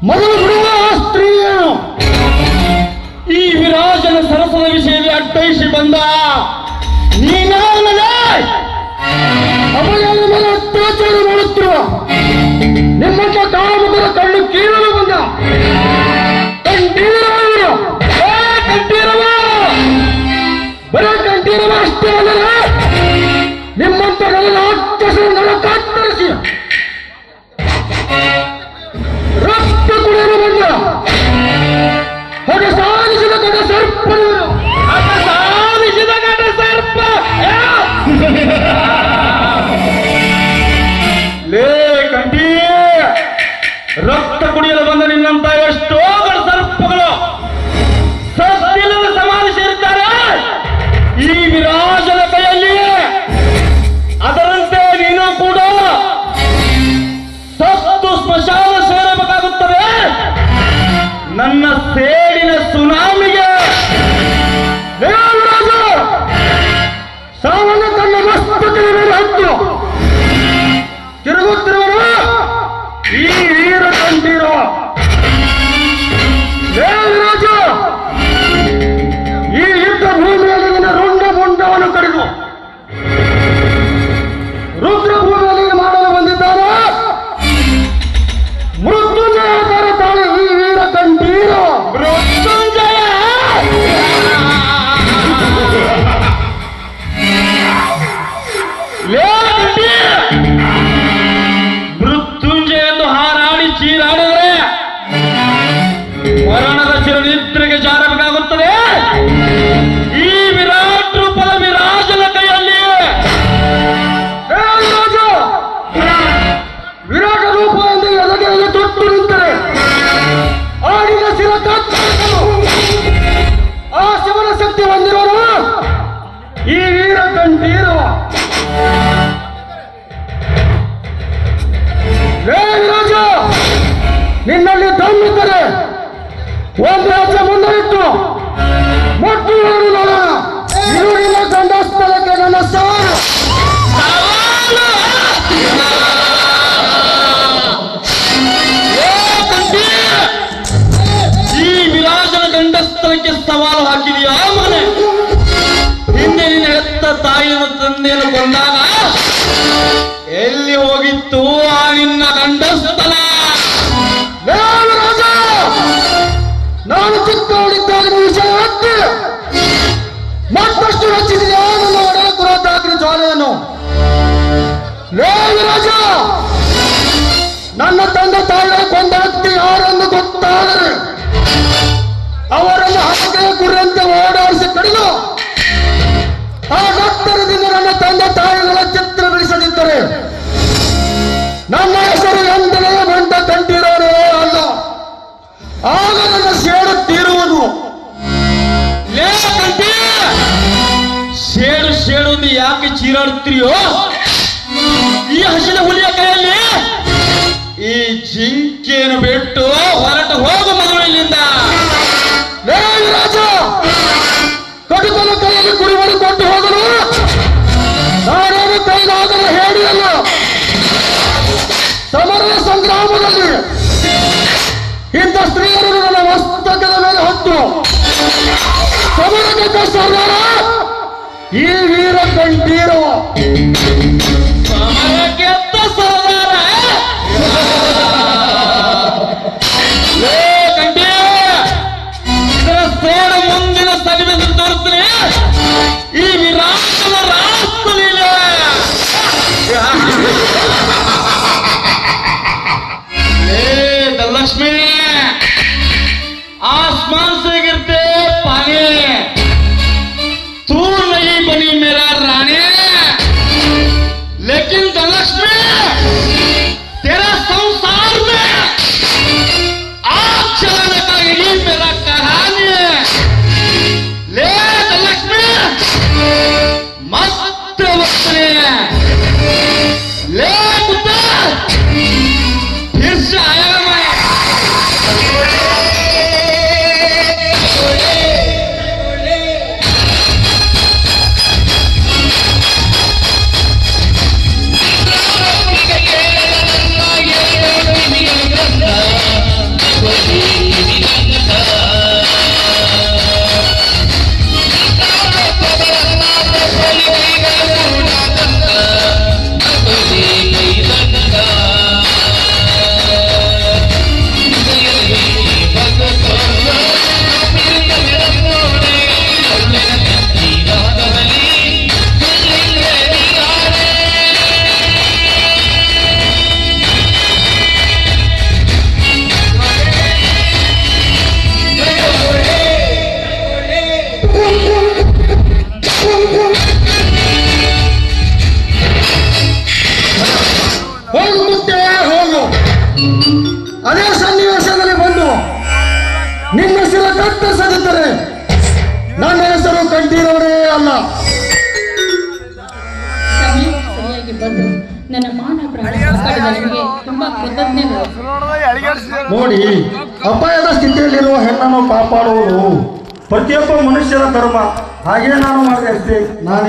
ಮೊದಲು ಬಿಡುವ ಆ ಸ್ತ್ರೀಯನ್ನು ಈ ವಿರಾಜನ ಸರಸದ ವಿಷಯದಲ್ಲಿ ಅಡ್ಡಯಿಸಿ ಬಂದ ನೀನಾಗಲೇ ಅಭಯನ ಮೇಲೆ ಅತ್ಯಾಚಾರ ಮಾಡುತ್ತಿರುವ ನಿಮ್ಮಂತ ಕಾಮುಕರ ಕಣ್ಣು ಕೀಳಲು ಬಂದ ಕಂಠೀರವ ಬರೀ ಕಂಠೀರವ ಅಷ್ಟೇ ಅಲ್ಲ, ನಿಮ್ಮಂತ ನನ್ನ ರಾಕ್ಷಸರನ್ನು ಕತ್ತರಿಸಿ ರಕ್ತ ಕುಡಿಯಲು ಬಂದ ಹೊರ ಸಾಧಿಸಿದ ಗಡ ಸರ್ಪನವರು ಸಾಧಿಸಿದ ಗಡ ಸರ್ಪ ಲೇ ಕಂಠಿ, ರಕ್ತ ಕುಡಿಯಲು ಬಂದ ನಿನ್ನಂತ ಎಷ್ಟೋ ಗಡ ಸರ್ಪಗಳು ಸತ್ತಿಲ್ಲದ ಸಮಾಧಿ ಸೇರುತ್ತಾರೆ ಈ ವಿರಾಜನ ಕೈಯಲ್ಲಿ. ಅದರಂತೆ ನೀನು ಕೂಡ ಸತ್ತು ಸ್ಮಶಾನ ಸೇರಬೇಕಾಗುತ್ತದೆ. ನನ್ನ ಸೇಡಿನ ಸುನಾಮಿಗೆ ದೇವರಾಜ ಸಾವನ್ನ ತನ್ನ ಮಸ್ತಕದ ಮೇಲೆ ಹತ್ತು ತಿರುಗುತ್ತಿರುವರು ಈ ವೀರ ಕಂಠೀರವ. ದೇವರಾಜ ಈ ಯುದ್ಧ ಭೂಮಿಯಲ್ಲಿ ನಿನ್ನ ರುಂಡ ಮುಂಡವನ್ನು ಕಡಿದು ರುದ್ರ ಭೂಮಿಯಲ್ಲಿ ಮಾಡಲು ಬಂದಿದ್ದಾನೆ. ಮೃತ್ಯುಂಜಯ ತಾಳೆ ಈ ವೀರ ಕಂಠೀರವ. ಮೃತ್ಯುಂಜಯ ಮೃತ್ಯುಂಜಯ ಎಂದು ಹಾರಾಡಿ ಚೀರಾಡಿದರೆ ಮರಣದ ಚಿರನಿದ್ರೆಗೆ ಜಾರಬೇಕಾಗುತ್ತದೆ. ಈ ವಿರಾಟ್ ರೂಪದ ವಿರಾಜನ ಕೈಯಲ್ಲಿ ವಿರಾಟ ರೂಪ ಎಂದು ಎದೆಗೆ ತೊಟ್ಟು ನಿಂತರೆ ಆಡಿನ ಶಿರ ಕತ್ತರಿಸಲು ಆ ಶಿವನ ಶಕ್ತಿ ಹೊಂದಿರೋರು ಈ ವೀರ ಕಂಠೀರವ. ವಿರಾಜ, ನಿನ್ನಲ್ಲಿ ದಮ್ಮಿದ್ದರೆ ಒಂದು ಹೆಜ್ಜೆ ಮುಂದೆ ಇಟ್ಟು ಮೊಟ್ಟು ನೋಡೋಣ. ಇದು ನಿನ್ನ ಗಂಡ ಸ್ಥಳಕ್ಕೆ ನನ್ನ ಸವಾಲು. ಈ ವಿರಾಜನ ಗಂಡಸ್ಥಳಕ್ಕೆ ಸವಾಲು ಹಾಕಿದೆಯಾ ಮನೆ? ಹಿಂದೆ ನಿನ್ನ ಹೆತ್ತ ತಾಯಿಯನ್ನು ತಂದೆಯನ್ನು ಕೊಂದಾಗ ಎಲ್ಲಿ ಹೋಗಿತ್ತು ಆ ನಿನ್ನ ಗಂಡಸ್ಥಳ? ರಾಜ, ನಾನು ಚಿಕ್ಕವಳಿದ್ದಾಗ ವಿಷಯ ಹತ್ತಿ ಮತ್ತಷ್ಟು ರಚಿಸಿದೆ ನನ್ನ ಒಡೆಯ ಕುರೋತಾಗ್ನಿ ಜ್ವಾಲೆಯನ್ನು. ರಾಜ, ನನ್ನ ತಂದೆ ತಾಯಿಯ ಕೊಂದ ವ್ಯಕ್ತಿ ಯಾರೆಂದು ಗೊತ್ತಾದರೆ ಅವರನ್ನು ಹಣಕೆಯ ಗುರಿಯಂತೆ ಓಡಾಡಿಸಿ ಕಡಿದು ಆ ಡಾಕ್ಟರದಿಂದ ನನ್ನ ತಂದೆ ತಾಯಿಗಳ ಚಿತ್ರ ಬಿಡಿಸದಿದ್ದರೆ ನನ್ನ ಹೆಸರು ಎಂದಲೇ ಬಂದ ಕಂಠೀರವನೇ ಅಲ್ಲ. ಆಗ ನನ್ನ ಸೇಡು ತೀರುವುದು. ಸೇಡು ಸೇಡುವುದು ಯಾಕೆ ಚೀರಾಡುತ್ತೀಯೋ? ಈ ಹಸಿದ ಹುಲಿಯ ಕೈಯಲ್ಲಿ ಈ ಜಿಂಕೆಯನ್ನು ಬಿಟ್ಟು ಹೊರಟು ಹೋಗು ಮದುವೆಯಿಂದ. ರಾಜ, ಕಡುಕನ ಕೈಯಲ್ಲಿ ಗುರಿ ಮಾಡಿಕೊಂಡು ಹೋಗಲು ನಾನೇನು ಕೈಲಾಗಲು ಹೇಳಿಯಲ್ಲ. ಸಮರ ಸಂಗ್ರಾಮದಲ್ಲಿ ಇಂಥ ಸ್ತ್ರೀಯರು ನನ್ನ ಮಸ್ತಕದ ಮೇಲೆ ಹೊತ್ತು ಸಮರಕ್ಕೆ ಸರ್ದಾರ ಈ ವೀರ ಕಂಠೀರವ. ಸಮರಕ್ಕೆ ಸರ್ದಾರ ಇದರ ಸೇಡ ಮುಂದಿನ ಸರಿವೆಂದು ತೋರುತ್ತಲೇ ಈ ವಿರಾಟನ ರಾಷ್ಟ್ರಲೀಲೆ. लक्ष्मी आसमान से गिरते पानी, तू नहीं बनी मेरा रानी, लेकिन धनलक्ष्मी तेरा संसार में आग चलाने का यही मेरा कहानी है. ले धनलक्ष्मी मस्त वक्त ले कुत्ता फिर से आया मैं. ಕತ್ತರಿಸದಿದ್ದರೆ ನನ್ನ ಹೆಸರು ಕಂಠೀರವರೇ ಅಲ್ಲ. ಸರಿಯಾಗಿ ಬಂದು ನನ್ನ ಮಾನ ಪ್ರಾಣ ಕಾಪಾಡಿದ ನಿಮಗೆ ತುಂಬಾ ಕೃತಜ್ಞರು. ನೋಡಿ, ಅಪಾಯದ ಸ್ಥಿತಿಯಲ್ಲಿರುವ ಹೆಣ್ಣನ್ನು ಕಾಪಾಡುವುದು ಪ್ರತಿಯೊಬ್ಬ ಮನುಷ್ಯರ ಧರ್ಮ. ಹಾಗೆ ನಾನು ಮಾಡಿದೆ ಅಷ್ಟೇ. ನಾನು